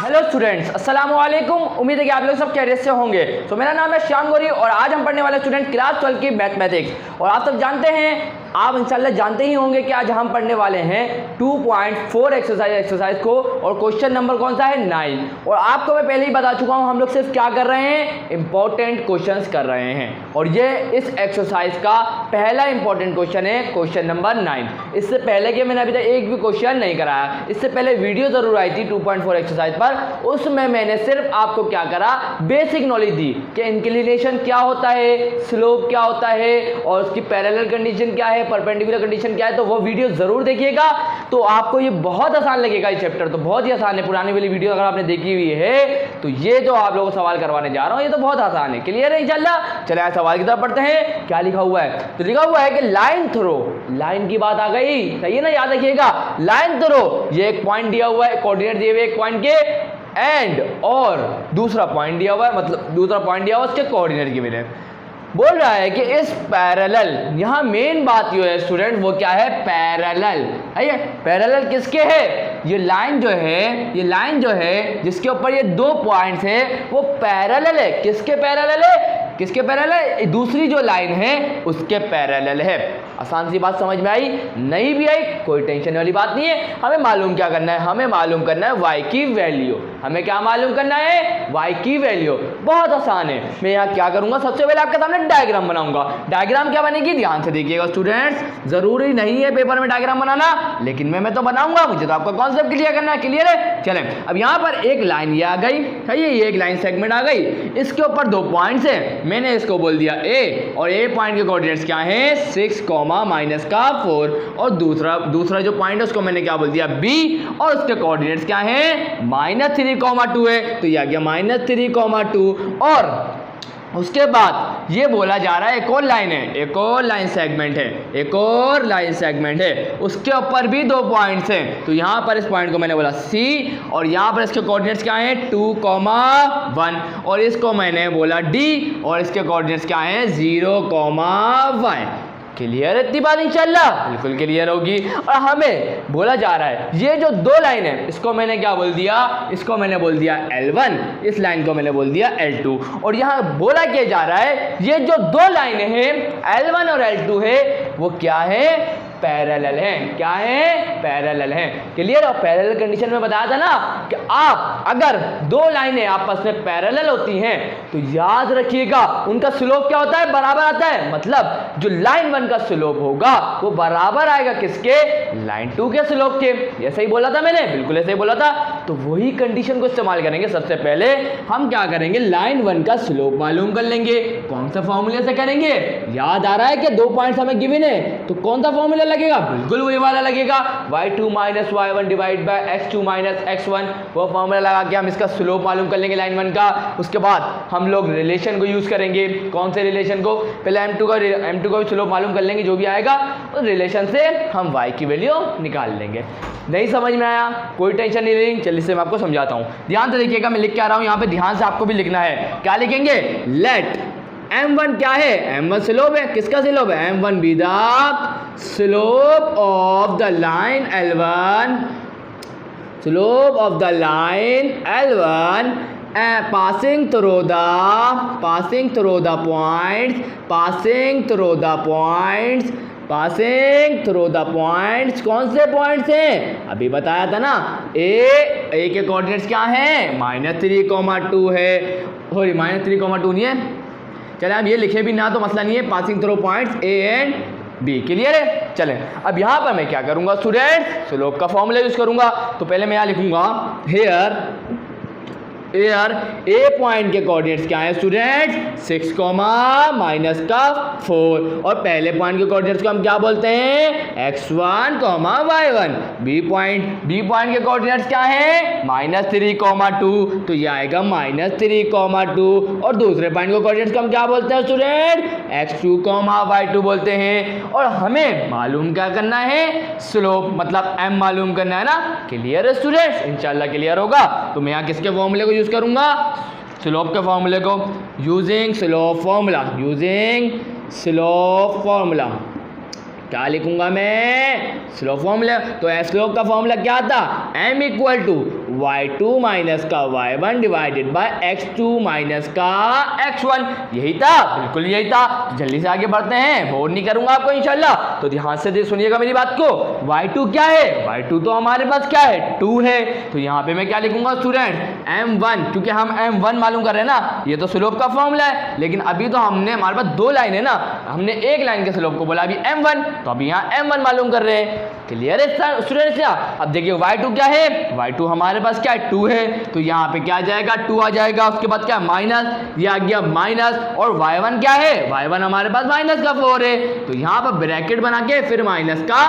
Hello students, अस्सलाम वालेकुम। उम्मीद है कि आप लोग सब खैरियत से होंगे। तो मेरा नाम है श्याम गौरी और आज हम पढ़ने वाले स्टूडेंट क्लास 12 की मैथमेटिक्स। और आप सब जानते हैं, आप इंशाल्लाह जानते ही होंगे कि आज हम पढ़ने वाले हैं 2.4 एक्सरसाइज को और क्वेश्चन नंबर कौन सा है 9। और आपको मैं पहले ही बता चुका हूं, हम लोग सिर्फ क्या कर रहे हैं, इंपॉर्टेंट क्वेश्चंस कर रहे हैं। और ये इस एक्सरसाइज का पहला इंपॉर्टेंट क्वेश्चन है, क्वेश्चन नंबर 9। इससे पहले कि मैंने अभी तक एक भी क्वेश्चन नहीं कराया। इससे पहले वीडियो जरूर आई थी 2.4 एक्सरसाइज पर, उसमें मैंने सिर्फ आपको क्या करा, बेसिक नॉलेज दी कि इंक्लिनेशन क्या होता है, स्लोप क्या होता है और उसकी पैरेलल कंडीशन क्या है, परपेंडिकुलर कंडीशन क्या है। तो वो वीडियो जरूर देखिएगा, तो आपको ये बहुत आसान लगेगा। ये चैप्टर तो बहुत ही आसान है। पुरानी वाली वीडियो अगर आपने देखी हुई है तो ये जो आप लोगों को सवाल करवाने जा रहा हूं ये तो बहुत आसान है। क्लियर है इंशाल्लाह। चले सवाल की तरफ पढ़ते हैं। क्या लिखा हुआ है, तो लिखा हुआ है कि लाइन थ्रो, लाइन की बात आ गई, सही है ना, याद रखिएगा। लाइन थ्रो, ये एक पॉइंट दिया हुआ है, कोऑर्डिनेट दिए हुए एक पॉइंट के एंड, और दूसरा पॉइंट दिया हुआ है, मतलब दूसरा पॉइंट दिया हुआ उसके कोऑर्डिनेट के मिले। बोल रहा है कि इस पैरेलल, यहां मेन बात जो है स्टूडेंट वो क्या है, पैरेलल है। पैरेलल किसके है, ये लाइन जो है, ये लाइन जो है जिसके ऊपर ये दो पॉइंट्स है वो पैरेलल है। किसके पैरेलल है, किसके पैरेलल है, दूसरी जो लाइन है उसके पैरेलल है। आसान सी बात समझ में आई, नहीं भी आई कोई टेंशन वाली बात नहीं है। हमें मालूम क्या करना है, हमें मालूम करना है y की वैल्यू। हमें क्या मालूम करना है, y की वैल्यू। बहुत आसान है। मैं यहाँ क्या करूंगा, सबसे पहले आपके सामने डायग्राम बनाऊंगा। डायग्राम क्या बनेगी, ध्यान से देखिएगा स्टूडेंट्स। जरूरी नहीं है पेपर में डायग्राम बनाना, लेकिन मैं तो बनाऊंगा, मुझे तो आपका कॉन्सेप्ट क्लियर करना है। क्लियर है, चलें। अब यहाँ पर एक लाइन ये आ गई है, ये एक लाइन सेगमेंट आ गई, इसके ऊपर दो पॉइंट्स है। मैंने इसको बोल दिया ए, और ए पॉइंट के कोऑर्डिनेट्स क्या हैं, 6, -4, और दूसरा जो पॉइंट है उसको मैंने क्या बोल दिया बी, और उसके कोऑर्डिनेट्स क्या हैं, -3, 2 है, तो ये आ गया -3, 2। और उसके बाद ये बोला जा रहा है एक और लाइन है, एक और लाइन सेगमेंट है, एक और लाइन सेगमेंट है, उसके ऊपर भी दो पॉइंट्स हैं। तो यहाँ पर इस पॉइंट को मैंने बोला सी, और यहाँ पर इसके कोऑर्डिनेट्स क्या हैं, 2, 1, और इसको मैंने बोला डी, और इसके कोऑर्डिनेट्स क्या हैं, 0, 1। क्लियर है इतनी बात, इंशाल्लाह बिल्कुल क्लियर होगी। और हमें बोला जा रहा है ये जो दो लाइन है इसको मैंने क्या बोल दिया, इसको मैंने बोल दिया L1, इस लाइन को मैंने बोल दिया L2। और यहाँ बोला क्या जा रहा है, ये जो दो लाइनें हैं L1 और L2 है वो क्या है, पैरेलल हैं। क्या है, पैरेलल हैं। क्लियर। और पैरेलल कंडीशन में बताया था ना कि आप अगर दो लाइनें आपस में पैरेलल होती हैं तो याद रखिएगा उनका स्लोप क्या होता है, बराबर आता है। मतलब जो लाइन 1 का स्लोप होगा वो बराबर आएगा किसके, लाइन 2 के स्लोप के। ऐसा ही बोला था मैंने, बिल्कुल ऐसा ही बोला था। तो वही कंडीशन को इस्तेमाल करेंगे। सबसे पहले हम क्या करेंगे, लाइन 1 का स्लोप मालूम कर लेंगे। कौन सा फॉर्मूले से करेंगे, याद आ रहा है कि दो पॉइंट्स हमें गिवन है, तो कौन सा फॉर्मूला लगेगा, बिल्कुल वही वाला लगेगा, y2 - y1 divide by x2 - x1। वो फॉर्मूला लगा के हम इसका स्लोप मालूम कर लेंगे लाइन 1 का। उसके बाद हम लोग रिलेशन को यूज करेंगे। कौन से रिलेशन को, पहले m2 का भी स्लोप मालूम कर लेंगे, जो भी आएगा उस रिलेशन से हम y की वैल्यू निकाल लेंगे। नहीं समझ में आया, कोई टेंशन नहीं लेंगे। चलिए से मैं आपको समझाता हूँ, ध्यान से देखिएगा। मैं लिख के आ रहा हूँ यहाँ पे, ध्यान से आपको भी लिखना है। क्या लिखेंगे, लेट M1 क्या है, M1 स्लोप है। किसका स्लोप है, M1 be the slope of the line L1, slope of the line L1 passing through the points। कौन से पॉइंट्स हैं, अभी बताया था ना, ए के कोऑर्डिनेट्स क्या हैं, -3, 2 है। सॉरी -3, 2 नहीं है, चले अब ये लिखे भी ना तो मसला नहीं है। Passing through points A and B. Clear है। चलें अब यहाँ पर मैं क्या करूँगा स्टूडेंट, स्लोप का फॉर्मूला यूज करूँगा। तो पहले मैं यहाँ लिखूँगा हेयर ए पॉइंट के कोऑर्डिनेट्स क्या है स्टूडेंट, 6, -4, और पहले पॉइंट के कोऑर्डिनेट्स को हम क्या बोलते हैं, x1, y1। बी पॉइंट के कोऑर्डिनेट्स क्या है, -3, 2, तो ये आएगा -3, 2। और दूसरे पॉइंट के कोऑर्डिनेट्स को हम क्या बोलते हैं स्टूडेंट, x2, y2 बोलते हैं। और हमें मालूम क्या करना है, स्लोप, मतलब m मालूम करना है ना। क्लियर है स्टूडेंट्स, इंशाल्लाह क्लियर होगा। तो मैं यहाँ किसके फॉर्मूले को यूज करूंगा, स्लोप के फॉर्मूले को, यूजिंग स्लोप फॉर्मूला। क्या लिखूंगा मैं, स्लोप फॉर्मूला। तो स्लोप का फॉर्मूला क्या था, m = y2 माइनस का y1 divided by x2 minus का x1। यही था, बिल्कुल यही था। जल्दी से आगे बढ़ते हैं, बोर नहीं करूंगा आपको इंशाल्लाह। तो ध्यान से सुनिएगा मेरी बात को। y2 क्या है? y2 तो हमारे पास क्या है? 2 है। तो यहाँ पे मैं क्या लिखूंगा स्टूडेंट? m1, क्योंकि हम m1 मालूम कर रहे हैं ना, ये तो स्लोप का फॉर्मूला है। लेकिन अभी तो हमारे पास 2 लाइन है ना, हमने एक लाइन के स्लोप को बोला अभी m1, तो अभी यहाँ m1 मालूम कर रहे हैं। क्लियर है स्टूडेंट्स? अब देखिए y2 क्या है? y2 हमारे पास क्या है? 2 है। तो यहाँ पे क्या आ जाएगा? 2 आ जाएगा। उसके बाद क्या? माइनस, ये आ गया माइनस। और y1 क्या है? y1 हमारे पास माइनस का 4 है। तो यहाँ पर ब्रैकेट बना के फिर माइनस का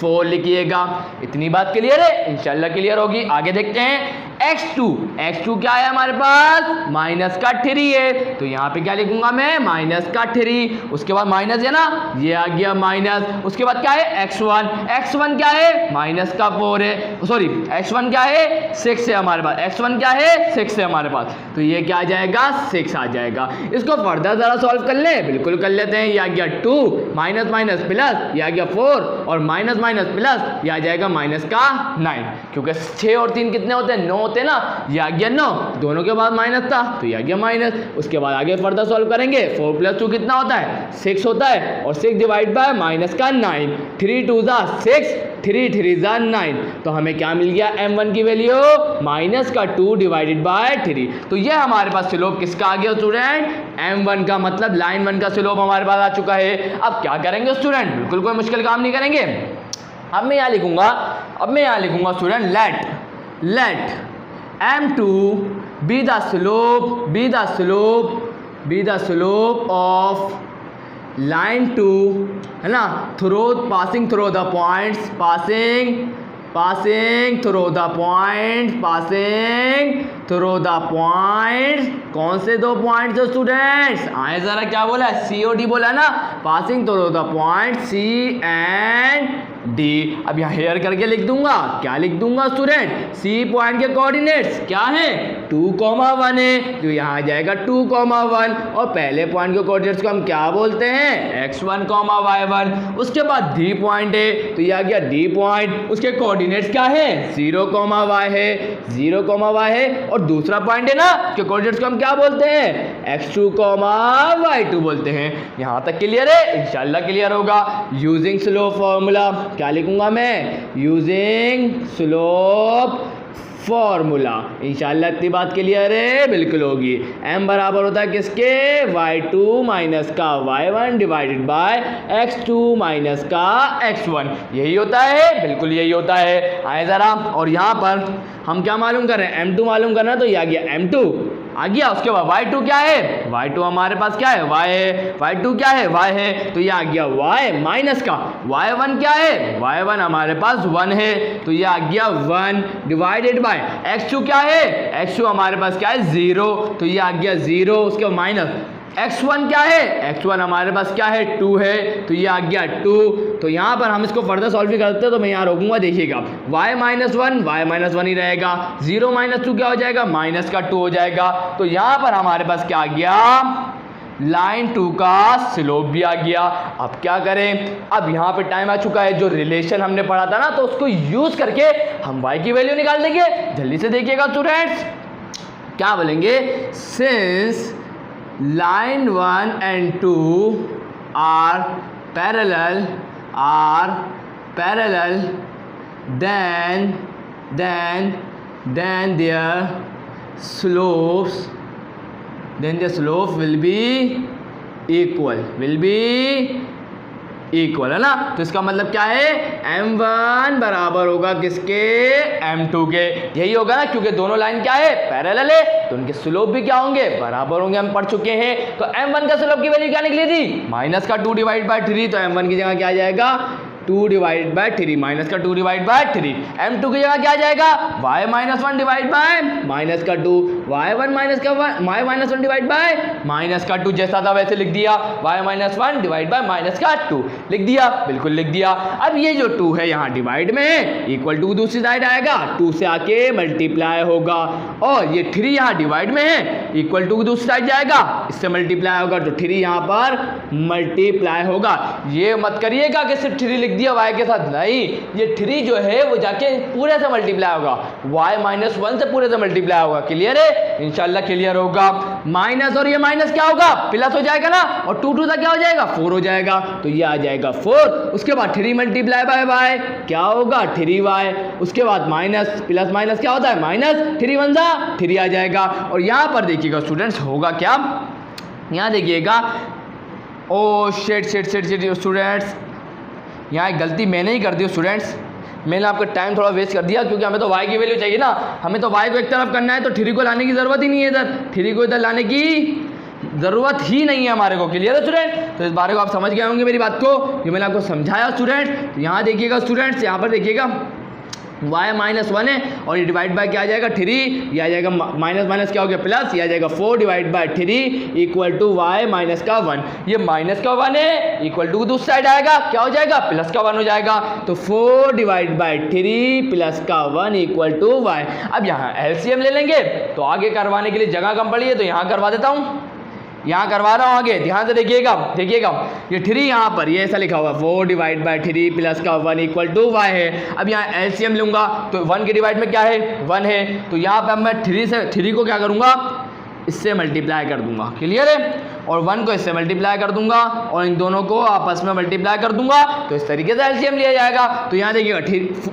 4 लिखिएगा। इतनी बात क्लियर है? इंशाल्लाह क्लियर होगी। आगे देखते हैं x2 क्या है हमारे पास? माइनस का 3 है। तो यहाँ पे क्या लिखूंगा मैं? माइनस का 3। उसके बाद माइनस है ना, ये आ गया माइनस। उसके बाद क्या है? x1 क्या है? माइनस का 4 है। सॉरी, x1 क्या है? 6 है हमारे पास। x1 क्या है? 6 है हमारे पास। तो ये क्या आ जाएगा? 6 आ जाएगा। इसको फर्दर जरा सॉल्व कर ले। बिल्कुल कर लेते हैं। ये आ गया 2 माइनस माइनस प्लस, ये आ गया 4 और माइनस माइनस प्लस, ये आ जाएगा माइनस का 9। क्योंकि 6 और 3 कितने होते हैं? 9 होते हैं ना। ये आ गया 9, दोनों के बाद माइनस था तो ये आ गया माइनस। उसके बाद आगे फर्दर सॉल्व करेंगे। 4 + 2 कितना होता है? 6 होता है। और 6 डिवाइड बाय माइनस का 9, 3 2 = 6, 3 3 = 9। तो हमें क्या मिल गया? m1 की वैल्यू माइनस का 2 डिवाइडेड बाय 3। तो ये हमारे पास स्लोप किसका आ गया स्टूडेंट? m1 का, मतलब लाइन 1 का स्लोप हमारे पास आ चुका है। अब क्या करेंगे स्टूडेंट? बिल्कुल कोई मुश्किल काम नहीं करेंगे। अब मैं यहाँ लिखूंगा student let m2 be the slope of line 2, है ना, passing through the points, कौन से 2 पॉइंट्स स्टूडेंट्स? आए जरा, क्या बोला है? COD बोला ना, passing through the point C and D। अब यहाँ हेयर करके लिख दूंगा। क्या लिख दूंगा स्टूडेंट? C पॉइंट के कोऑर्डिनेट्स क्या है? 2, 1 है। तो यहाँ आ जाएगा 2, 1 और पहले पॉइंट के कोऑर्डिनेट्स को हम क्या बोलते हैं? x1, y1। उसके बाद D पॉइंट है, तो ये आ गया D पॉइंट। उसके कोऑर्डिनेट्स क्या है? 0, y है। और दूसरा पॉइंट है ना, उसके कोऑर्डिनेट्स को हम क्या बोलते हैं? x2, y2 बोलते हैं। यहाँ तक क्लियर है? इंशाल्लाह क्लियर होगा। यूजिंग स्लोप फॉर्मूला, क्या लिखूंगा मैं? Using slope formula. इंशाल्लाह इतनी बात क्लियर है? बिल्कुल होगी। m बराबर होता है किसके? y2 माइनस का y1 divided by x2 minus का x1। यही होता है, बिल्कुल यही होता है। आए जरा, और यहाँ पर हम क्या मालूम कर रहे हैं? m2 मालूम करना, तो ये आ गया m2 आ गया। उसके बाद y2 क्या है? y2 हमारे पास क्या है? y है। y2 क्या है? y है। तो ये आ गया y माइनस का y1 क्या है? y1 हमारे पास 1 है। तो ये आ गया 1 डिवाइडेड बाय x2 क्या है? x2 हमारे पास क्या है? 0। तो ये आ गया 0। उसके बाद माइनस x1 क्या है? x1 हमारे पास क्या है? 2 है। तो ये आ गया 2। तो यहाँ पर हम इसको फर्दर सॉल्व भी करते हैं, तो मैं यहाँ रोकूंगा। देखिएगा y माइनस 1 ही रहेगा। 0 - 2 क्या हो जाएगा? माइनस का 2 हो जाएगा। तो यहाँ पर हमारे पास क्या आ गया? लाइन 2 का स्लोप भी आ गया। अब क्या करें? अब यहाँ पे टाइम आ चुका है, जो रिलेशन हमने पढ़ा था ना, तो उसको यूज करके हम y की वैल्यू निकाल देंगे। जल्दी से देखिएगा स्टूडेंट्स, क्या बोलेंगे? Since line 1 and 2 are parallel, then their slopes will be equal, है ना। तो इसका मतलब क्या है? m1 बराबर होगा किसके? m2 के। यही होगा ना, क्योंकि दोनों लाइन क्या है? पैरेलल है, तो उनके स्लोप भी क्या होंगे? बराबर होंगे। हम पढ़ चुके हैं। तो m1 का स्लोप की वैल्यू क्या निकली थी? माइनस का 2 डिवाइड बाय 3। तो m1 की जगह क्या आ जाएगा? 2 डिवाइड बाय 3, माइनस का 2 डिवाइड बाय 3। m2 की जगह क्या आ जाएगा? y minus 1 divide by minus का 2, y1 माइनस का y minus 1 divide by minus का 2। जैसा था वैसे लिख दिया। y minus 1 divide by minus का 2 लिख दिया, बिल्कुल लिख दिया। अब ये जो 2 है यहाँ डिवाइड में है, इक्वल टू दूसरी साइड आएगा, 2 से आके मल्टीप्लाई होगा। और ये 3 यहाँ डिवाइड में है, इक्वल टू दूसरी साइड जाएगा, इससे मल्टीप्लाई होगा, तो 3 यहाँ पर मल्टीप्लाई होगा। ये मत करिएगा कि सिर्फ 3 लिख दिया y के साथ, नहीं, ये 3 जो है वो जाके पूरे से मल्टीप्लाई होगा, y-1 से पूरे से मल्टीप्लाई होगा। क्लियर है? इंशाल्लाह क्लियर होगा। माइनस और ये माइनस क्या होगा, प्लस हो जाएगा ना, और 2 2 क्या हो जाएगा, 4 हो जाएगा, तो ये आ जाएगा 4। उसके बाद 3 मल्टीप्लाई बाय y क्या होगा, 3y। उसके बाद माइनस प्लस माइनस क्या होता है, माइनस, 3 1 3 आ जाएगा। और यहाँ पर देखिएगा स्टूडेंट्स होगा क्या, यहाँ देखिएगा, ओ शिट स्टूडेंट्स, यहाँ एक गलती मैंने ही कर दी स्टूडेंट्स, मैंने आपका टाइम थोड़ा वेस्ट कर दिया, क्योंकि हमें तो y की वैल्यू चाहिए ना, हमें तो y को एक तरफ करना है, तो 3 को लाने की ज़रूरत ही नहीं है, इधर 3 को इधर लाने की ज़रूरत ही नहीं है हमारे को। क्लियर है स्टूडेंट? तो इस बारे को आप समझ गए होंगे मेरी बात को, ये मैंने आपको समझाया स्टूडेंट। तो यहाँ देखिएगा स्टूडेंट्स, यहाँ पर देखिएगा y-1 है, और ये डिवाइड बाय क्या आ जाएगा, 3, ये आ जाएगा माइनस माइनस क्या हो गया, प्लस, ये आ जाएगा 4 divide by 3 equal to y-1, ये माइनस का 1 है, इक्वल टू दूसरी साइड आएगा, क्या हो जाएगा, प्लस का 1 हो जाएगा, तो 4 डिवाइड बाय 3 प्लस का 1 इक्वल टू y। अब यहाँ एलसीएम ले लेंगे, तो आगे करवाने के लिए जगह कम पड़ी है, तो यहाँ करवा देता हूँ, यहाँ करवा रहा हूँ आगे, ध्यान से देखिएगा, ये 3 यहाँ पर ये ऐसा लिखा हुआ 4 डिवाइड बाय 3 प्लस का 1 इक्वल टू y है। अब यहाँ एलसीएम लूंगा, तो 1 के डिवाइड में क्या है, 1 है, तो यहाँ पे अब मैं 3 को क्या करूँगा, इससे मल्टीप्लाई कर दूंगा। क्लियर है? और 1 को इससे मल्टीप्लाई कर दूंगा, और इन दोनों को आपस में मल्टीप्लाई कर दूंगा, तो इस तरीके से एलसीएम लिया जाएगा। तो यहाँ देखिएगा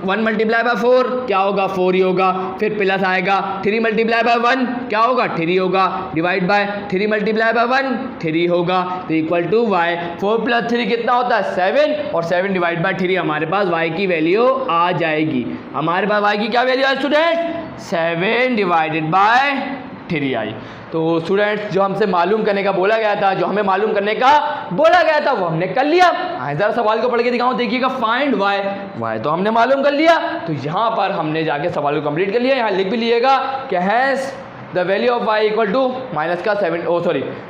1 मल्टीप्लाई बाय 4 क्या होगा, 4 ही होगा, फिर प्लस आएगा, 3 मल्टीप्लाई बाय 1 क्या होगा, 3 होगा, डिवाइड बाय 3 मल्टीप्लाई बाय 1 3 होगा, तो इक्वल टू y। 4 + 3 कितना होता है, 7, और 7 डिवाइड बाय 3 हमारे पास y की वैल्यू आ जाएगी। हमारे पास y की क्या वैल्यू है स्टूडेंट, 7 डिवाइडेड बाय 3 आई। तो स्टूडेंट्स जो हमसे मालूम करने का बोला गया था, जो हमें मालूम करने का बोला गया था, वो हमने कर लिया। ज़रा सवाल को पढ़ के दिखाऊं, देखिएगा, फाइंड y तो हमने मालूम कर लिया, तो यहाँ पर हमने जाके सवाल को कंप्लीट कर लिया। यहाँ लिख भी लिएगा कि has the value of y equal to minus का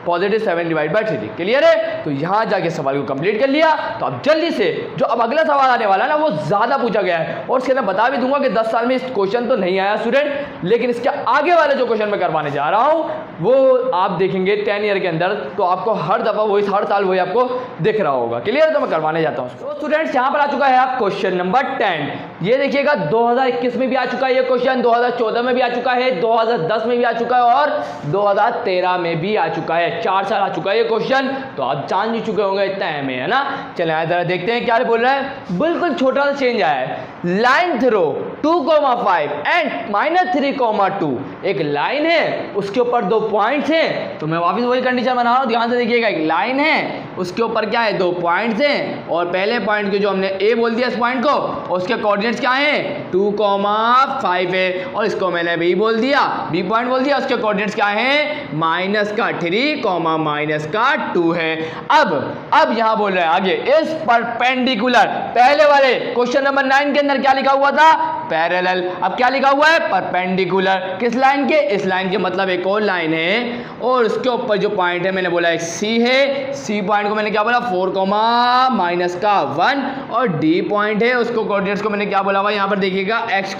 पॉजिटिव 7 डिवाइड बाय 3। क्लियर है? तो यहाँ जाके सवाल को कंप्लीट कर लिया। तो अब जल्दी से जो अब अगला सवाल आने वाला है ना, वो ज़्यादा पूछा गया है, और इसके मैं बता भी दूंगा कि 10 साल में इस क्वेश्चन तो नहीं आया स्टूडेंट, लेकिन इसके आगे वाले जो क्वेश्चन मैं करवाने जा रहा हूँ वो आप देखेंगे 10 ईयर के अंदर, तो आपको हर दफ़ा वही हर साल वही आपको दिख रहा होगा। क्लियर? तो मैं करवाने जाता हूँ। तो स्टूडेंट्स यहाँ पर आ चुका है आप क्वेश्चन नंबर 10। ये देखिएगा 2021 में भी आ चुका है ये क्वेश्चन, 2014 में भी आ चुका है, 2010 में भी आ चुका है, और 2013 में भी आ चुका है। 4 साल आ चुका है ये क्वेश्चन, तो आप जान भी चुके होंगे इतना में, है ना। चलिए जरा देखते हैं क्या बोल रहा है। बिल्कुल छोटा सा चेंज आया है, लाइन थ्रो 2,5 एंड -3,2। एक लाइन है, उसके ऊपर 2 पॉइंट्स हैं, तो मैं वापस वही कंडीशन बना रहा हूँ, ध्यान से देखिएगा। एक लाइन है, उसके ऊपर क्या है, 2 पॉइंट्स हैं, और पहले पॉइंट के जो हमने ए बोल दिया इस पॉइंट को, और उसके कोऑर्डिनेट्स क्या हैं, 2,5 है, और इसको मैंने बी बोल दिया, बी पॉइंट बोल दिया, उसके कोऑर्डिनेट्स क्या हैं, -3, -2 है। अब यहां बोल रहे हैं आगे, इस परपेंडिकुलर, पहले वाले क्वेश्चन नंबर 9 के अंदर क्या लिखा हुआ था, पैरेलल। अब क्या लिखा हुआ है, परपेंडिकुलर। किस लाइन के, इस लाइन के, मतलब एक और लाइन है, और उसके ऊपर जो पॉइंट है मैंने बोला एक सी है, सी पॉइंट को मैंने क्या बोला, 4, -1, और डी पॉइंट है, उसको कोऑर्डिनेट्स को मैंने क्या बोला हुआ, यहाँ पर देखिएगा x,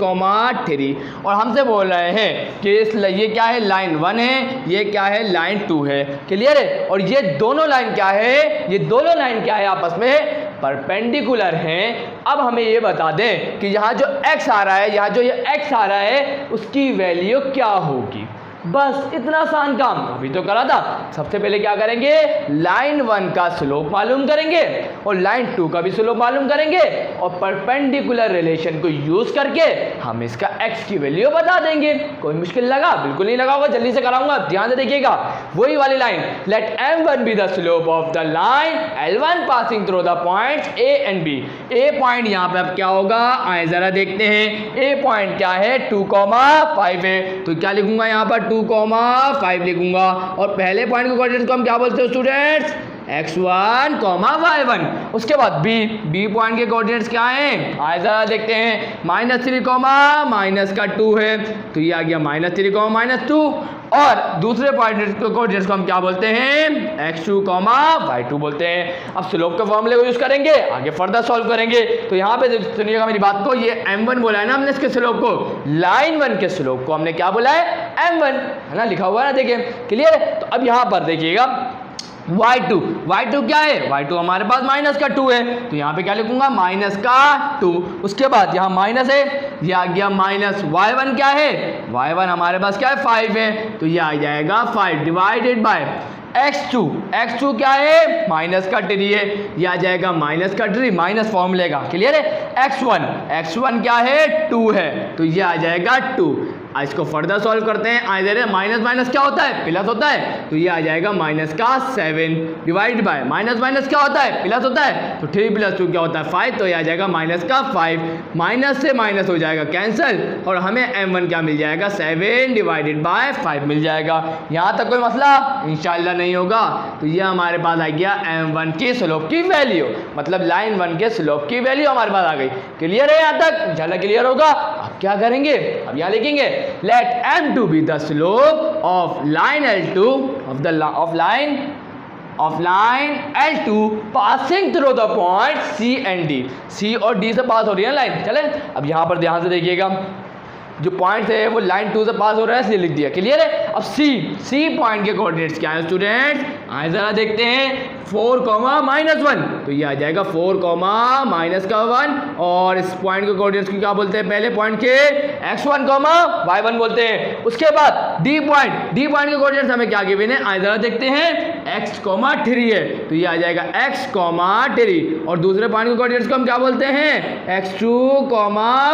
3। और हमसे बोल रहे हैं कि ये क्या है, लाइन 1 है, ये क्या है, लाइन 2 है। क्लियर है? और ये दोनों लाइन क्या है, ये दोनों लाइन क्या है, आपस में परपेंडिकुलर हैं। अब हमें ये बता दें कि यहाँ जो x आ रहा है, यहाँ जो ये x आ रहा है, उसकी वैल्यू क्या होगी। बस इतना आसान काम अभी तो करा था। सबसे पहले क्या करेंगे, लाइन 1 का स्लोप मालूम करेंगे, और लाइन 2 का भी स्लोप मालूम करेंगे, और परपेंडिकुलर रिलेशन को यूज करके हम इसका x की वैल्यू बता देंगे। कोई मुश्किल लगा? बिल्कुल नहीं लगा होगा, जल्दी से कराऊंगा, ध्यान से देखिएगा। वही वाली line, let m1 be the slope of the line L1 passing through the points a and b। a point यहाँ पे अब क्या होगा, आए जरा देखते हैं। a पॉइंट क्या है, 2,5 है, तो क्या लिखूंगा यहाँ पर, 2,5 लिखूंगा, और पहले पॉइंट के कोऑर्डिनेट्स को हम क्या बोलते हैं स्टूडेंट्स, x1, y1। उसके बाद b पॉइंट के कोऑर्डिनेट्स क्या हैं, आइए जरा देखते हैं। -3, -2 है, तो ये आ गया -3, -2, और दूसरे पॉइंट के कोऑर्डिनेट्स को हम क्या बोलते हैं, x2, y2 बोलते हैं। अब स्लोप के फॉर्मूले को यूज करेंगे, आगे फर्दर सॉल्व करेंगे। तो यहाँ पे सुनिएगा मेरी बात को, ये m1 बोला है ना हमने, इसके स्लोप को, लाइन 1 के स्लोप को हमने क्या बोला है, m1, है ना, लिखा हुआ है ना, देखिए। क्लियर है? तो अब यहाँ पर देखिएगा, y2 क्या है, y2 हमारे पास माइनस का 2 है, तो यहाँ पे क्या लिखूंगा माइनस का 2। उसके बाद यहाँ माइनस है, ये आ गया माइनस। y1 क्या है, y1 हमारे पास क्या है 5 है, तो ये आ जाएगा 5 डिवाइडेड बाय x2 क्या है माइनस का 3 है, ये आ जाएगा माइनस का 3 माइनस फॉर्मूले का। क्लियर है। x1 क्या है 2 है, तो ये आ जाएगा 2। इसको फर्दर सॉल्व करते हैं। आ जाए माइनस माइनस क्या होता है प्लस होता है, तो ये आ जाएगा माइनस का 7 डिवाइड बाय माइनस माइनस क्या होता है प्लस होता है, तो 3 + 2 क्या होता है 5, तो ये आ जाएगा माइनस का 5। माइनस से माइनस हो जाएगा कैंसिल और हमें m1 क्या मिल जाएगा 7 डिवाइडेड बाय 5 मिल जाएगा। यहाँ तक कोई मसला इंशाल्लाह नहीं होगा। तो ये हमारे पास आ गया m1 की स्लोप की वैल्यू, मतलब लाइन 1 के स्लोप की वैल्यू हमारे पास आ गई। क्लियर है यहाँ तक, इंशाल्लाह क्लियर होगा। अब क्या करेंगे, अब यहाँ लिखेंगे let m2 be the slope of line L2 of line L2 passing through the point C and D। C और D से पास हो रही है ना लाइन। चले अब यहाँ पर ध्यान से देखिएगा, जो पॉइंट है वो लाइन 2 से पास हो रहा है इसलिए लिख दिया। क्लियर है। अब सी पॉइंट के कोऑर्डिनेट्स क्या है स्टूडेंट्स, आइए जरा देखते हैं। 4, -1, तो ये आ जाएगा 4, -1 और इस पॉइंट के कोऑर्डिनेट्स को क्या बोलते हैं, पहले पॉइंट के x1, y1 बोलते हैं। उसके बाद डी पॉइंट के कोऑर्डिनेट्स हमें क्या गिवन है, आइए जरा देखते हैं। x, 3 है, तो ये आ जाएगा x, 3 और दूसरे पॉइंट के कोऑर्डिनेट्स को हम क्या बोलते हैं x2,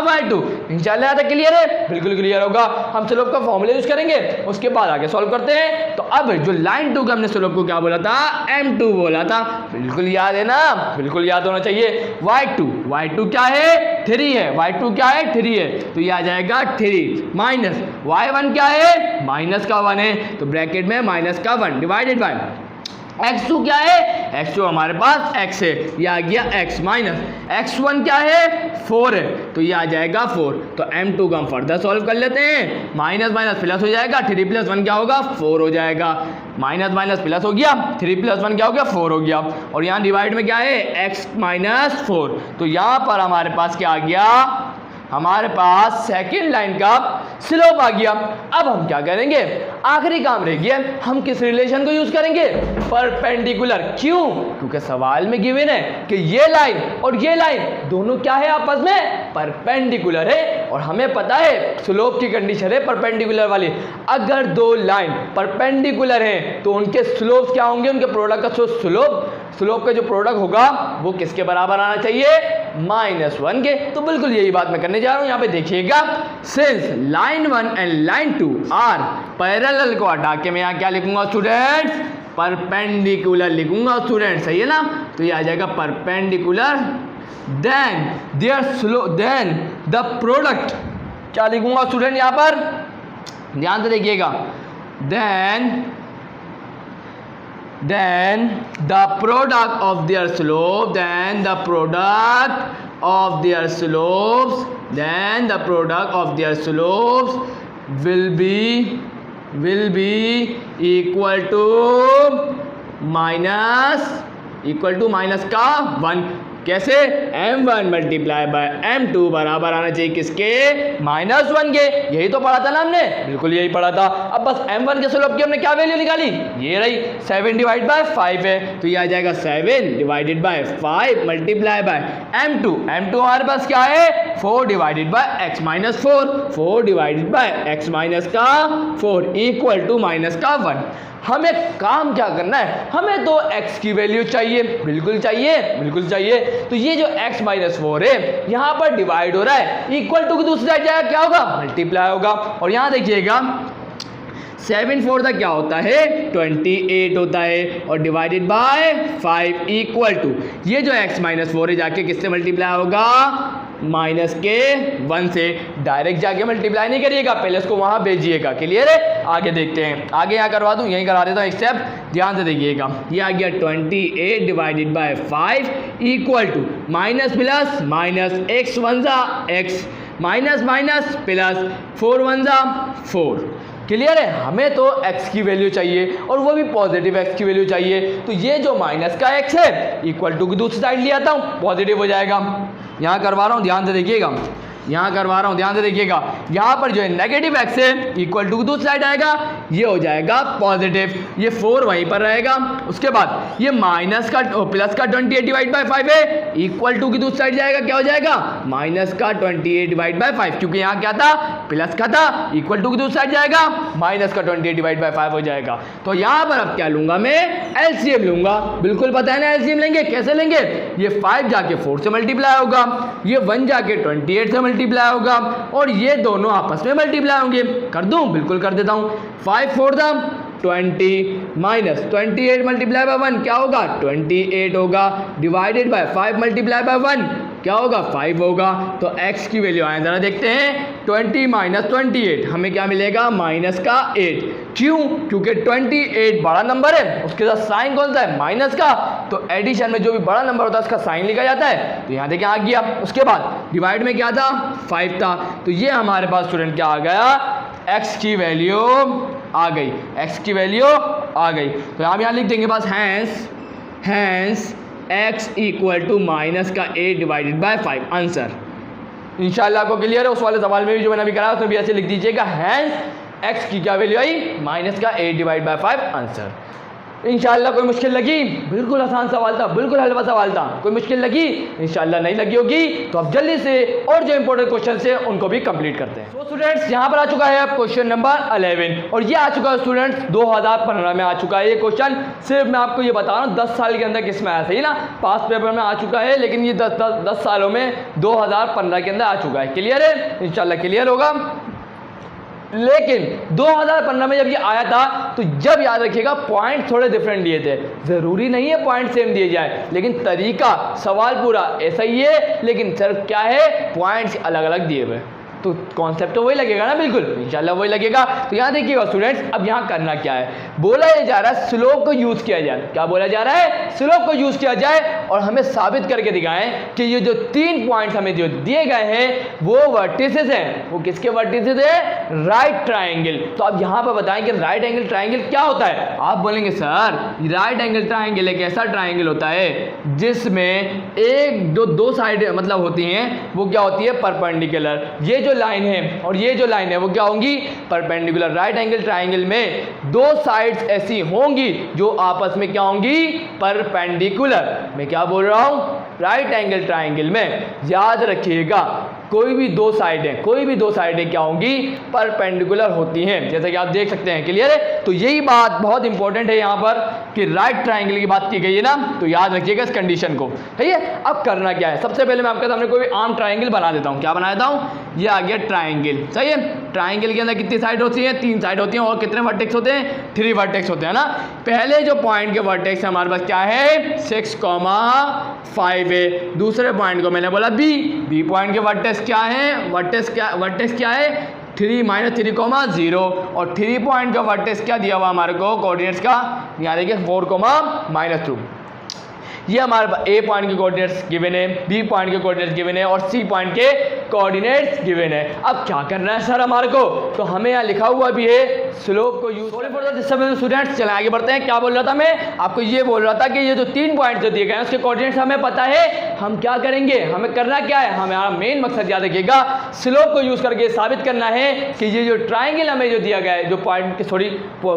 y2। इंशाल्लाह तक क्लियर है, बिल्कुल क्लियर होगा। हम स्लोप का फॉर्मूला यूज करेंगे, उसके बाद आगे सॉल्व करते हैं। तो अब जो लाइन 2 का हमने स्लोप को क्या बोला था m2 बोला था, बिल्कुल याद है ना, बिल्कुल याद होना चाहिए। y2 क्या है 3 है, y2 क्या है 3 है, तो ये आ जाएगा 3 माइनस y1 क्या है माइनस का 1 है, तो ब्रैकेट में माइनस का 1 डिवाइडेड बाय x2 क्या है, x2 हमारे पास x है, ये आ गया x माइनस x1 क्या है 4 है, तो ये आ जाएगा 4। तो m2 को हम फर्दर सॉल्व कर लेते हैं। माइनस माइनस प्लस हो जाएगा, 3 + 1 क्या होगा 4 हो जाएगा। माइनस माइनस प्लस हो गया, 3 + 1 क्या हो गया 4 हो गया। और यहाँ डिवाइड में क्या है x - 4, तो यहाँ पर हमारे पास क्या आ गया, हमारे पास सेकंड लाइन का स्लोप आ गया। अब हम क्या करेंगे, आखिरी काम रह गया, हम किस रिलेशन को यूज करेंगे, परपेंडिकुलर। क्यों, क्योंकि सवाल में गिवन है कि ये लाइन और ये लाइन दोनों क्या है आपस में परपेंडिकुलर है, और हमें पता है स्लोप की कंडीशन है परपेंडिकुलर वाली। अगर दो लाइन परपेंडिकुलर हैं तो उनके स्लोप क्या होंगे, उनके प्रोडक्ट का स्लोप का जो प्रोडक्ट होगा वो किसके बराबर आना चाहिए -1 के। तो बिल्कुल यही बात मैं करने जा रहा हूं। यहाँ पे देखिएगा, since line 1 and line 2 are parallel को हटा के मैं यहाँ क्या लिखूंगा स्टूडेंट्स, परपेंडिकुलर लिखूंगा स्टूडेंट, सही है ना। तो ये आ जाएगा परपेंडिकुलर, देन द प्रोडक्ट क्या लिखूंगा स्टूडेंट, यहाँ पर ध्यान से देखिएगा, then the product of their slopes will be equal to minus का 1। कैसे, m1 मल्टीप्लाई बाय m2 बराबर आना चाहिए किसके -1 के। यही तो पढ़ा था ना हमने, बिल्कुल यही पढ़ा था। अब बस m1 के स्लोप की हमने क्या वैल्यू निकाली, ये रही 7 डिवाइड बाय 5 है, तो ये आ जाएगा 7 divided by 5 multiply by m2 हमारे पास क्या है 4 divided by x - 4 divided by x - का 4 इक्वल टू माइनस का 1। हमें काम क्या करना है, हमें तो x की वैल्यू चाहिए, बिल्कुल चाहिए। तो ये जो x - 4 है यहाँ पर डिवाइड हो रहा है, इक्वल टू की दूसरी साइड जाएगा क्या होगा मल्टीप्लाई होगा। और यहाँ देखिएगा 7 4 का क्या होता है 28 होता है, और डिवाइडेड बाय 5 इक्वल टू ये जो x - 4 है जाके किससे मल्टीप्लाई होगा माइनस के 1 से। डायरेक्ट जाके मल्टीप्लाई नहीं करिएगा, पहले इसको वहां भेजिएगा। क्लियर है, आगे देखते हैं। आगे यहाँ करवा दूं, यहीं करा देता हूँ एक स्टेप, ध्यान से देखिएगा। ये आ गया 28 divided by 5 equal to minus plus minus x 1 x minus minus plus 4 1 4। Clear है, हमें तो x की वैल्यू चाहिए और वो भी पॉजिटिव x की वैल्यू चाहिए। तो ये जो माइनस का x है इक्वल टू की दूसरी साइड ले आता हूँ, पॉजिटिव हो जाएगा। यहाँ करवा रहा हूँ, ध्यान से देखिएगा। यहाँ करवा रहा हूँ, ध्यान से देखिएगा। यहाँ पर जो है नेगेटिव एक्स है इक्वल टू दूसरी साइड आएगा, ये हो जाएगा पॉजिटिव, ये 4 वहीं पर रहेगा। उसके बाद ये माइनस का प्लस का 28 डिवाइड बाई 5 है, इक्वल टू की दूसरी साइड जाएगा, क्या हो जाएगा माइनस का 28 डिवाइड बाई 5, क्योंकि यहाँ क्या था प्लस का था, इक्वल टू की दूसरी साइड जाएगा माइनस का 28 डिवाइड बाई 5 हो जाएगा। तो यहाँ पर अब क्या लूंगा मैं एलसीएम लूंगा, बिल्कुल पता है ना एलसीएम लेंगे, कैसे लेंगे, ये 5 जाके 4 से मल्टीप्लाई होगा, ये 1 जाके 28 से मल्टीप्लाई होगा और ये दोनों आपस में मल्टीप्लाई होंगे। कर दूं, बिल्कुल कर देता हूं। 5 4 20 माइनस 28 मल्टीप्लाई बाय 1 क्या होगा 28 होगा, डिवाइडेड बाय 5 मल्टीप्लाई बाय 1 क्या होगा 5 होगा। तो x की वैल्यू आए जरा देखते हैं, 20 माइनस 28 हमें क्या मिलेगा माइनस का 8। क्यों, क्योंकि 28 बड़ा नंबर है, उसके साथ साइन कौन सा है माइनस का, तो एडिशन में जो भी बड़ा नंबर होता है उसका साइन लिखा जाता है। तो यहाँ देखिए आ गया। उसके बाद डिवाइड में क्या था 5 था, तो ये हमारे पास स्टूडेंट क्या आ गया x की वैल्यू आ गई, x की वैल्यू आ गई। तो हम यहाँ लिख देंगे बस hence x equal to minus का 8 डिवाइडेड बाय 5 आंसर। इंशाल्लाह आपको क्लियर है। उस वाले सवाल में भी जो मैंने अभी करा उसमें भी ऐसे लिख दीजिएगा हैंस x की क्या वैल्यू आई माइनस का 8 डिवाइड बाय 5 आंसर। इंशाल्लाह कोई मुश्किल लगी, बिल्कुल आसान सवाल था, बिल्कुल हलवा सवाल था। कोई मुश्किल लगी इंशाल्लाह नहीं लगी होगी तो अब जल्दी से और जो इंपॉर्टेंट क्वेश्चन है उनको भी कंप्लीट करते हैं। तो स्टूडेंट्स यहाँ पर आ चुका है अब क्वेश्चन नंबर 11 और ये आ चुका है स्टूडेंट्स 2015 में आ चुका है ये क्वेश्चन। सिर्फ मैं आपको ये बता रहा हूँ 10 साल के अंदर किस में आया, सही ना, पास पेपर में आ चुका है, लेकिन ये 10 सालों में 2015 के अंदर आ चुका है। क्लियर है, इंशाल्लाह क्लियर होगा। लेकिन 2015 में जब ये आया था तो जब याद रखिएगा पॉइंट थोड़े डिफरेंट दिए थे, ज़रूरी नहीं है पॉइंट सेम दिए जाए, लेकिन तरीका सवाल पूरा ऐसा ही है, लेकिन सर क्या है पॉइंट्स अलग अलग दिए हुए, तो कॉन्सेप्ट तो वही लगेगा ना, बिल्कुल इंशाल्लाह वही लगेगा। तो यहाँ देखिएगा स्टूडेंट्स, अब यहाँ करना क्या है, बोला ये जा रहा है स्लोप को यूज़ किया जाए। क्या बोला जा रहा है, स्लोप को यूज़ किया जाए और हमें साबित करके दिखाएं कि ये जो 3 पॉइंट्स हमें जो दिए गए हैं वो वर्टिसेस हैं। वो किसके वर्टिसेस है, राइट ट्राइंगल। तो अब यहाँ पर बताएं कि राइट एंगल ट्राइंगल क्या होता है। आप बोलेंगे सर राइट एंगल ट्राइंगल एक ऐसा ट्राइंगल होता है जिसमें एक दो साइड मतलब होती हैं, वो क्या होती है परपेंडिकुलर। ये जो लाइन है और ये जो लाइन है वो क्या होंगी परपेंडिकुलर। राइट एंगल ट्राइंगल में 2 साइड्स ऐसी होंगी जो आपस में क्या होंगी परपेंडिकुलर। मैं क्या बोल रहा हूं, राइट एंगल ट्राइंगल में याद रखिएगा कोई भी 2 साइडें क्या होंगी परपेंडिकुलर होती हैं, जैसे कि आप देख सकते हैं। क्लियर है, तो यही बात बहुत इंपॉर्टेंट है यहाँ पर कि राइट ट्राइंगल की बात की गई है ना, तो याद रखिएगा इस कंडीशन को। ठीक है, अब करना क्या है, सबसे पहले मैं आपके सामने कोई आम ट्राइंगल बना देता हूँ। क्या बना देता हूँ, ये आ गया ट्राइंगल। सही है, ट्राइंगल के अंदर कितनी साइड होती है 3 साइड होती हैं और कितने वर्टेक्स होते हैं 3 वर्टेक्स होते हैं ना। पहले जो पॉइंट के वर्टेक्स हमारे पास क्या है 6,5 है। दूसरे पॉइंट को मैंने बोला बी पॉइंट के वर्टेक्स क्या है, वर्टेक्स क्या है 3 - 3, 0 और 3 पॉइंट का वर्टेक्स क्या दिया हुआ हमारे को कोऑर्डिनेट्स का, यहाँ देखिए 4, -2। ये हमारे ए पॉइंट के कोऑर्डिनेट्स गिवन है, बी पॉइंट के कोऑर्डिनेट्स गिवन है और सी पॉइंट के कोऑर्डिनेट्स गिवन है। अब क्या करना है सर हमारे को, तो हमें यहाँ लिखा हुआ भी है स्लोप को यूज। स्टूडेंट्स चले आगे बढ़ते हैं। क्या बोल रहा था मैं आपको, ये बोल रहा था कि ये जो 3 पॉइंट जो दिए गए हैं उसके कोऑर्डिनेट्स हमें पता है, हम क्या करेंगे, हमें करना क्या है, हमारा मेन मकसद याद रखिएगा स्लोप को यूज करके साबित करना है कि ये जो ट्राइंगल हमें जो दिया गया है, जो पॉइंट के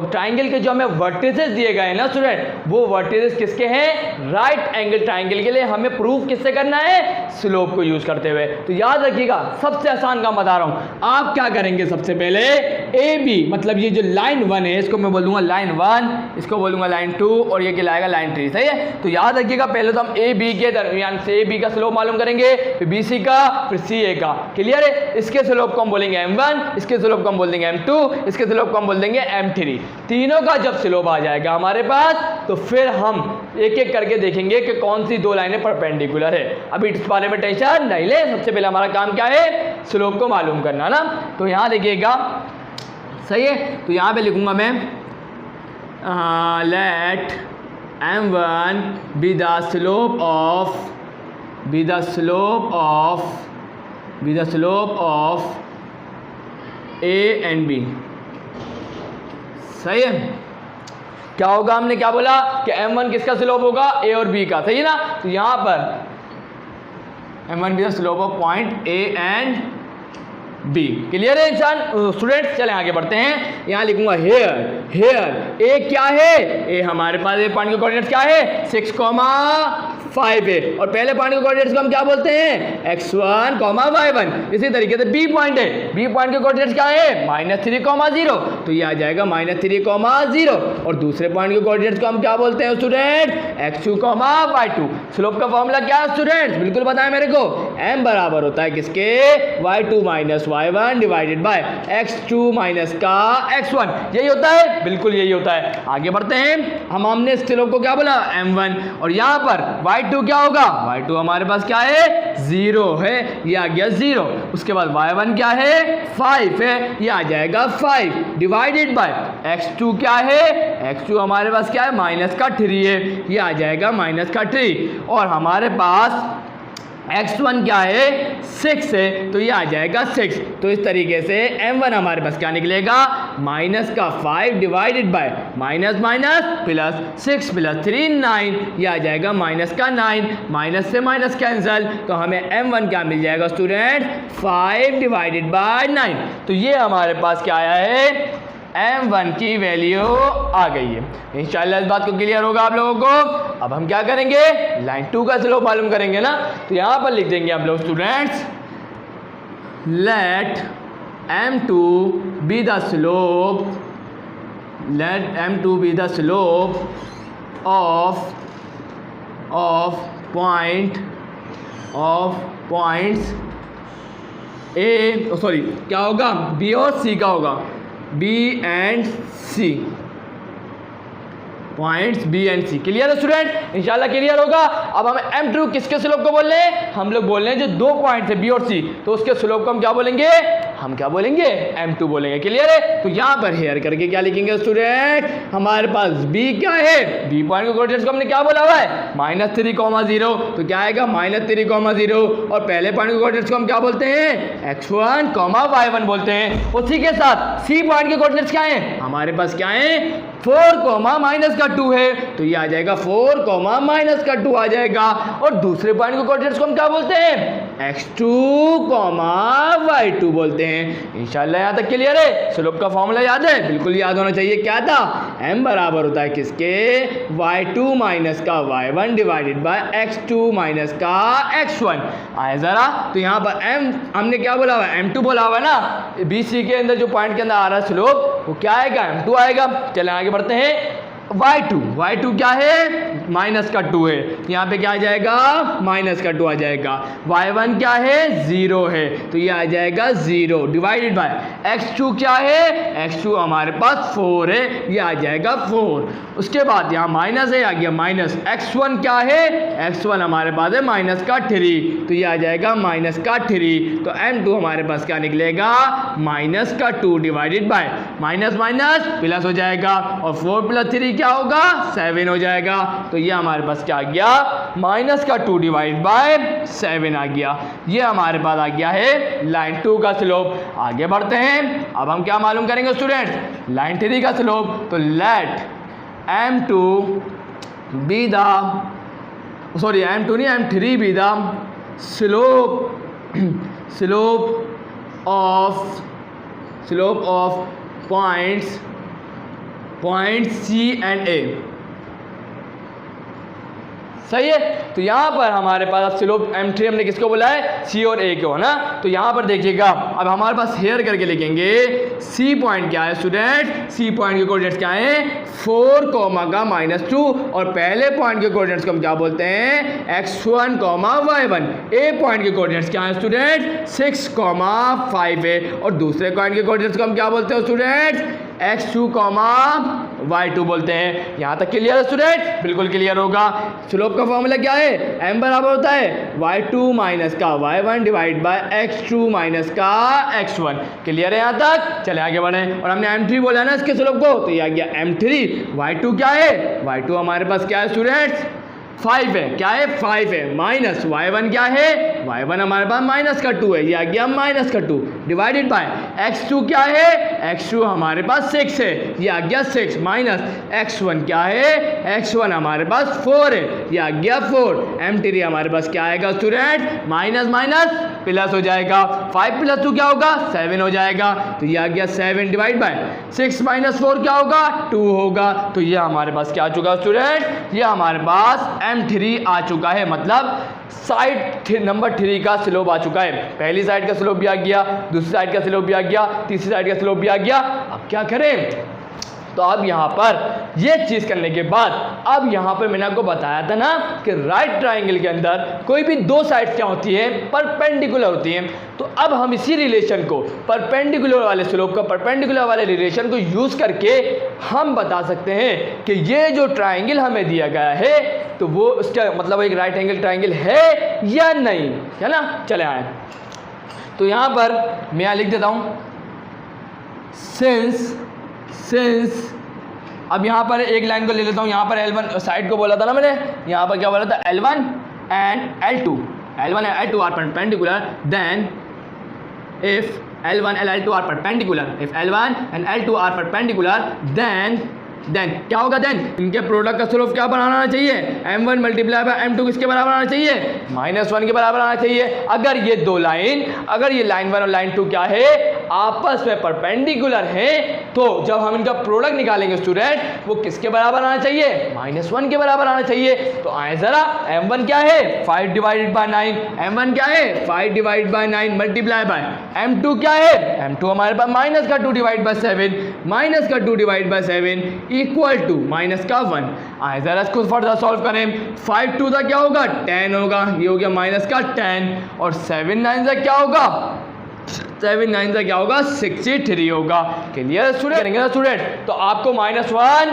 ट्राइंगल के जो हमें वर्टिसेस दिए गए हैं ना स्टूडेंट, वो वर्टिसेस किसके हैं राइट एंगल ट्राइंगल के लिए। हमें प्रूफ किससे करना है स्लोप को यूज करते हुए। तो याद रखिएगा सबसे आसान काम बता रहा हूं, आप क्या करेंगे सबसे पहले ए बी मतलब ये जो लाइन 1 है इसको मैं बोल दूंगा लाइन 1, इसको बोलूंगा लाइन 2 और ये कहलाएगा लाइन 3। सही है, तो याद रखिएगा पहले तो हम ए बी के दरमियान से ए बी का स्लोप मालूम करेंगे, फिर बी सी का, फिर सी ए का। क्लियर है, इसके स्लोप को हम बोलेंगे m1, इसके स्लोप को हम बोल देंगे m2, इसके स्लोप को हम बोल देंगे m3। तीनों का जब स्लोप आ जाएगा हमारे पास तो फिर हम एक एक करके देखेंगे कि कौन सी 2 लाइनें परपेंडिकुलर है। अभी इस बारे में टेंशन नहीं ले, सबसे पहले हमारा काम क्या है स्लोप को मालूम करना ना। तो यहाँ देखिएगा सही है, तो यहाँ पे लिखूंगा मैं let m1 be the slope of a and b। सही है, क्या होगा, हमने क्या बोला कि m1 किसका स्लोप होगा a और b का। सही है ना, तो यहाँ पर m1 be the slope of point a and B. Clear है इंसान स्टूडेंट? चलें आगे बढ़ते हैं। यहाँ लिखूंगा हेयर, हेयर ए क्या है? ए हमारे पास ए पॉइंट के कोऑर्डिनेट्स क्या है? 6,5 है और पहले पॉइंट के कोऑर्डिनेट्स को हम क्या बोलते हैं? x1, y1। इसी तरीके से बी पॉइंट है, बी पॉइंट के कोऑर्डिनेट्स क्या है? -3,0, तो ये आ जाएगा -3,0 और दूसरे पॉइंट के कोऑर्डिनेट्स को हम क्या बोलते हैं स्टूडेंट? x2, y2। स्लोप का फॉर्मूला क्या है स्टूडेंट? बिल्कुल बताएं मेरे को। m बराबर होता है किसके? y2 - y1 divided by x2 minus का x1। यही होता है, बिल्कुल यही होता है। आगे बढ़ते हैं। हमने स्लोप को क्या बोला? m1 और यहाँ पर y2 क्या होगा? y2 हमारे पास क्या है? 0 है, ये आ गया 0। उसके बाद y1 क्या है? 5 है, ये आ जाएगा 5 डिवाइडेड बाय x2 क्या है? x2 हमारे पास क्या है? -3 है, ये आ जाएगा -3 और हमारे पास x1 क्या है? 6 है, तो ये आ जाएगा 6। तो इस तरीके से m1 हमारे पास क्या निकलेगा? -5 डिवाइडेड बाय माइनस प्लस 6 + 3 9, ये आ जाएगा -9। माइनस से माइनस कैंसिल, तो हमें m1 क्या मिल जाएगा स्टूडेंट? 5 divided by 9। तो ये हमारे पास क्या आया है? m1 की वैल्यू आ गई है। इंशाल्लाह इस बात को क्लियर होगा आप लोगों को। अब हम क्या करेंगे? लाइन 2 का स्लोप मालूम करेंगे ना, तो यहाँ पर लिख देंगे आप लोग students, let m2 be the slope, let m2 be the slope of points A, sorry क्या होगा? बी और सी का होगा, B and C, points B and C। Clear है स्टूडेंट? इंशाल्लाह क्लियर होगा। अब हम m2 किसके स्लोप को बोल रहे हैं? हम लोग बोल रहे हैं जो दो पॉइंट्स है B और C, तो उसके स्लोप को हम क्या बोलेंगे? हम क्या बोलेंगे? m2 बोलेंगे। क्लियर है? तो यहाँ पर हेयर करके क्या लिखेंगे स्टूडेंट? हमारे पास B क्या है? B पॉइंट के कोऑर्डिनेट्स को हमने क्या बोला हुआ है? -3,0, तो क्या आएगा? -3,0 और पहले पॉइंट के कोऑर्डिनेट्स को हम क्या बोलते हैं? x1, y1 बोलते हैं। उसी के साथ C पॉइंट के कोऑर्डिनेट्स क्या हैं? हमारे पास क्या है? 4, -2 है, तो ये आ जाएगा 4, -2 आ जाएगा। और दूसरे पॉइंट के कोऑर्डिनेट्स को हम क्या बोलते हैं? x2, y2 बोलते हैं। इंशाल्लाह यहाँ तक क्लियर है। स्लोप का फॉर्मूला याद है? बिल्कुल याद होना चाहिए। क्या था? m बराबर होता है किसके? y2 माइनस का y1 divided by x2 minus का x1। आए जरा, तो यहाँ पर m हमने क्या बोला हुआ है? m2 बोला हुआ है ना। BC के अंदर जो पॉइंट के अंदर आ रहा है स्लोप, वो क्या आएगा? m2 आएगा। चले आगे बढ़ते हैं। y2 क्या है? -2 है, यहाँ पे क्या आ जाएगा? -2 आ जाएगा। y1 क्या है? 0 है, तो ये आ जाएगा 0 डिवाइडेड बाय x2 क्या है? x2 हमारे पास 4 है, ये आ जाएगा 4। उसके बाद यहाँ माइनस है, आ गया माइनस। x1 क्या है? x1 हमारे पास है -3, तो ये आ जाएगा -3। तो m2 हमारे पास क्या निकलेगा? -2 डिवाइडेड बाय माइनस प्लस हो जाएगा और 4 + 3 क्या होगा? 7 हो जाएगा। तो ये हमारे पास क्या आ गया? -2 डिवाइड बाय 7 आ गया। ये हमारे पास आ गया है लाइन 2 का स्लोप। आगे बढ़ते हैं। अब हम क्या मालूम करेंगे स्टूडेंट्स? लाइन 3 का स्लोप। तो late m2 be the, sorry m2 नहीं, m3 B the slope of point C and A। सही है? तो यहाँ पर हमारे पास अब स्लोप m3 हमने किसको बोला है? C और A को, है ना। तो यहाँ पर देखिएगा, अब हमारे पास हेयर करके लिखेंगे। C पॉइंट क्या है स्टूडेंट? C पॉइंट के कोऑर्डिनेट्स क्या हैं? 4, -2 और पहले पॉइंट के कोऑर्डिनेट्स को हम क्या बोलते हैं? x1, y1। A पॉइंट के कोऑर्डिनेट्स क्या है स्टूडेंट? 6, 5 है और दूसरे पॉइंट के कोऑर्डिनेट्स को हम क्या बोलते हैं स्टूडेंट? x2, y2 बोलते हैं। यहाँ तक क्लियर है स्टूडेंट? बिल्कुल क्लियर होगा। स्लोप का फॉर्मूला क्या है? m बराबर होता है y2 माइनस का y1 divide by x2 minus का x1। क्लियर है यहाँ तक? चले आगे बढ़े। और हमने m3 बोला ना इसके स्लोप को, तो ये आ गया m3। y2 क्या है? y2 हमारे पास क्या है स्टूडेंट्स? 5 है, क्या है 5 है, माइनस y1 क्या है, y1 हमारे पास माइनस का 2 है, ये आ गया माइनस का 2 डिवाइडेड बाय x2 क्या है, x2 हमारे पास 6 है, ये आ गया 6 माइनस x1 क्या है, x1 हमारे पास 4 है, ये आ गया 4। m3 हमारे पास क्या आएगा स्टूडेंट, माइनस माइनस प्लस हो जाएगा, 5 प्लस 2 क्या होगा 7 हो जाएगा, तो ये आ गया 7 डिवाइड बाय 6 माइनस 4 क्या होगा 2 होगा। तो ये हमारे पास क्या आ चुका स्टूडेंट, ये हमारे पास m3 आ चुका है, मतलब साइड नंबर 3 का स्लोप आ चुका है। पहली साइड का स्लोप भी आ गया, दूसरी साइड का स्लोप भी आ गया, तीसरी साइड का स्लोप भी आ गया। अब क्या करें, तो अब यहाँ पर ये चीज़ करने के बाद अब यहाँ पर मैंने आपको बताया था ना कि राइट ट्राइंगल के अंदर कोई भी दो साइड क्या होती है, परपेंडिकुलर होती हैं। तो अब हम इसी रिलेशन को, परपेंडिकुलर वाले स्लोप का परपेंडिकुलर वाले रिलेशन को यूज़ करके हम बता सकते हैं कि ये जो ट्राइंगल हमें दिया गया है तो वो उसका मतलब एक राइट एंगल ट्राइंगल है या नहीं, है ना। चले आए, तो यहाँ पर मैं यहाँ लिख देता हूँ सिंस अब यहाँ पर एक लाइन को ले लेता हूँ, यहाँ पर L1 साइड को बोला था ना मैंने, यहाँ पर क्या बोला था L1 and L2 are perpendicular, then if L1 and L2 are perpendicular, if L1 and L2 are perpendicular, then क्या होगा, देन इनके प्रोडक्ट का स्लोप क्या बनाना चाहिए, m1 मल्टीप्लाई बाय m2 किसके बराबर आना चाहिए, -1 के बराबर आना चाहिए। अगर ये दो लाइन, अगर ये लाइन 1 और लाइन 2 क्या है, आपस में परपेंडिकुलर है, तो जब हम इनका प्रोडक्ट निकालेंगे स्टूडेंट वो किसके बराबर आना चाहिए, -1 के बराबर आना चाहिए। तो आए जरा, m1 क्या है 5 डिवाइडेड बाय 9, m1 क्या है 5 divide by 9 multiply by m2 क्या है, m2 हमारे पास -2 divide by 7, -2 divide by 7 equal to -1। आए जरा इसको फर्दर सॉल्व करें, 5 2 क्या होगा 10 होगा, ये हो गया -10 और 7 9 क्या होगा, 7 9 क्या होगा 63 होगा। क्लियर स्टूडेंट, तो आपको -1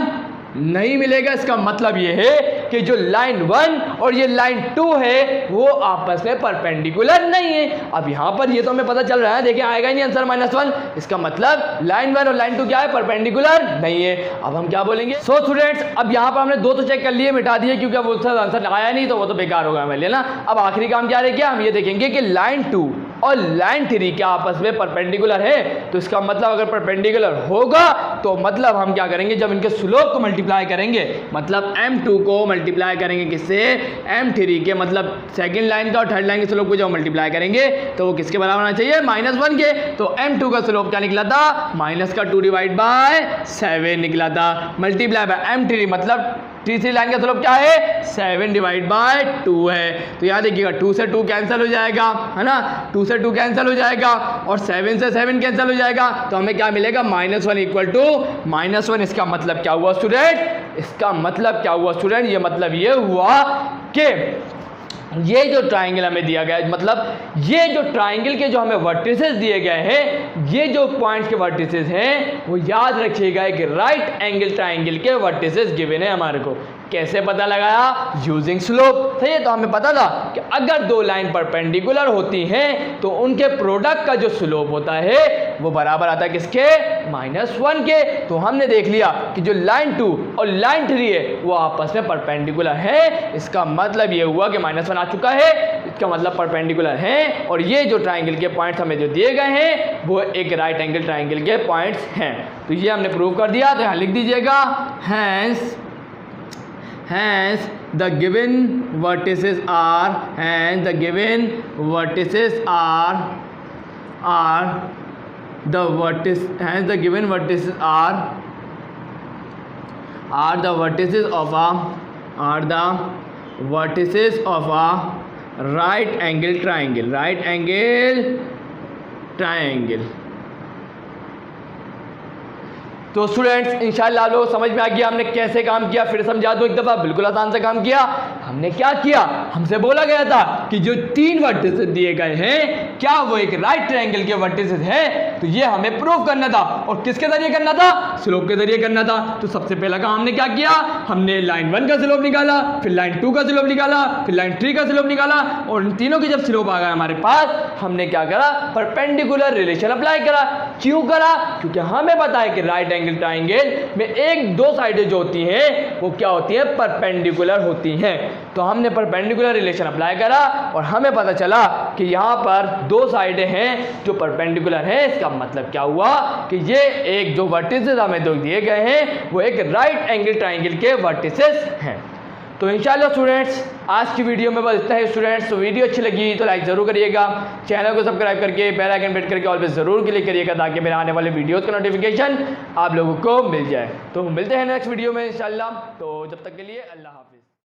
नहीं मिलेगा। इसका मतलब ये है कि जो लाइन 1 और ये लाइन 2 है वो आपस में परपेंडिकुलर नहीं है। अब यहाँ पर ये तो हमें पता चल रहा है, देखिए आएगा ही नहीं आंसर -1, इसका मतलब लाइन 1 और लाइन 2 क्या है, परपेंडिकुलर नहीं है। अब हम क्या बोलेंगे, सो स्टूडेंट्स अब यहाँ पर हमने दो तो चेक कर लिए, मिटा दिए क्योंकि अब उसका आंसर आया नहीं तो वो तो बेकार होगा हमारे लिए ना। अब आखिरी काम क्या रह गया, हम ये देखेंगे कि लाइन 2 और लाइन 3 क्या आपस में परपेंडिकुलर है। तो इसका मतलब अगर परपेंडिकुलर होगा तो मतलब हम क्या करेंगे, जब इनके स्लोप को मल्टीप्लाई करेंगे, मतलब m2 को मल्टीप्लाई करेंगे किससे, m3 के, मतलब सेकंड लाइन का और थर्ड लाइन के स्लोप को जब मल्टीप्लाई करेंगे तो वो किसके बराबर आना चाहिए, -1 के। तो m2 का स्लोप क्या निकला था, -2 डिवाइड बाय 7 निकला था, मल्टीप्लाई बाय m3 मतलब तीसरी लाइन का स्लोप क्या है 7 डिवाइड बाय 2 है। तो याद देखिएगा 2 से 2 कैंसिल हो जाएगा, है ना, 2 से 2 कैंसिल हो जाएगा और 7 से 7 कैंसिल हो जाएगा। तो हमें क्या मिलेगा, -1 इक्वल टू -1। इसका मतलब क्या हुआ स्टूडेंट, इसका मतलब क्या हुआ स्टूडेंट, ये मतलब ये हुआ कि ये जो ट्राइंगल हमें दिया गया है, मतलब ये जो ट्राइंगल के जो हमें वर्टिसेस दिए गए हैं, ये जो पॉइंट्स के वर्टिसेस हैं वो याद रखिएगा कि राइट एंगल ट्राइंगल के वर्टिसेस गिवन है हमारे को। कैसे पता लगाया, यूजिंग स्लोप। सही है, तो हमें पता था कि अगर दो लाइन परपेंडिकुलर होती हैं तो उनके प्रोडक्ट का जो स्लोप होता है वो बराबर आता है किसके, -1 के। तो हमने देख लिया कि जो लाइन 2 और लाइन 3 है वो आपस में परपेंडिकुलर है। इसका मतलब ये हुआ कि -1 आ चुका है, इसका मतलब परपेंडिकुलर है। और ये जो ट्राइंगल के पॉइंट्स हमें जो दिए गए हैं वो एक राइट एंगल ट्राइंगल के पॉइंट्स हैं। तो ये हमने प्रूव कर दिया। तो यहाँ लिख दीजिएगा, hence the given vertices are the vertices of a right angle triangle। तो स्टूडेंट्स इंशाल्लाह आप लोग समझ में आ गया हमने कैसे काम किया। फिर समझा दूं एक दफ़ा, बिल्कुल आसान से काम किया। हमने क्या किया, हमसे बोला गया था कि जो 3 वर्टिसेस दिए गए हैं क्या वो एक राइट ट्रायंगल के वर्टिसेस हैं, तो ये हमें प्रूव करना था। और किसके जरिए करना था, स्लोप के जरिए करना था। तो सबसे पहला काम हमने क्या किया, हमने लाइन 1 का स्लोप निकाला, फिर लाइन 2 का स्लोप निकाला, फिर लाइन 3 का स्लोप निकाला। और इन तीनों के जब स्लोप आ गया हमारे पास, हमने क्या करा, परपेंडिकुलर रिलेशन अप्लाई करा। क्यों करा? क्योंकि हमें पता है कि राइट एंगल ट्राइंगल में एक दो साइडें जो होती हैं वो क्या होती हैं, परपेंडिकुलर होती हैं। तो हमने परपेंडिकुलर रिलेशन अप्लाई करा और हमें पता चला कि यहाँ पर दो साइडें हैं जो परपेंडिकुलर हैं। इसका मतलब क्या हुआ कि ये एक जो वर्टिसेस हमें दो दिए गए हैं वो एक राइट एंगल ट्राइंगल के वर्टिसेस हैं। तो इंशाल्लाह स्टूडेंट्स आज की वीडियो में बस इतना है स्टूडेंट्स। तो वीडियो अच्छी लगी तो लाइक ज़रूर करिएगा, चैनल को सब्सक्राइब करके बेल आइकन हिट करके ऑल पे ज़रूर क्लिक करिएगा ताकि मेरे आने वाले वीडियोज़ का नोटिफिकेशन आप लोगों को मिल जाए। तो मिलते हैं नेक्स्ट वीडियो में इंशाल्लाह। तो जब तक के लिए अल्लाह हाफिज़।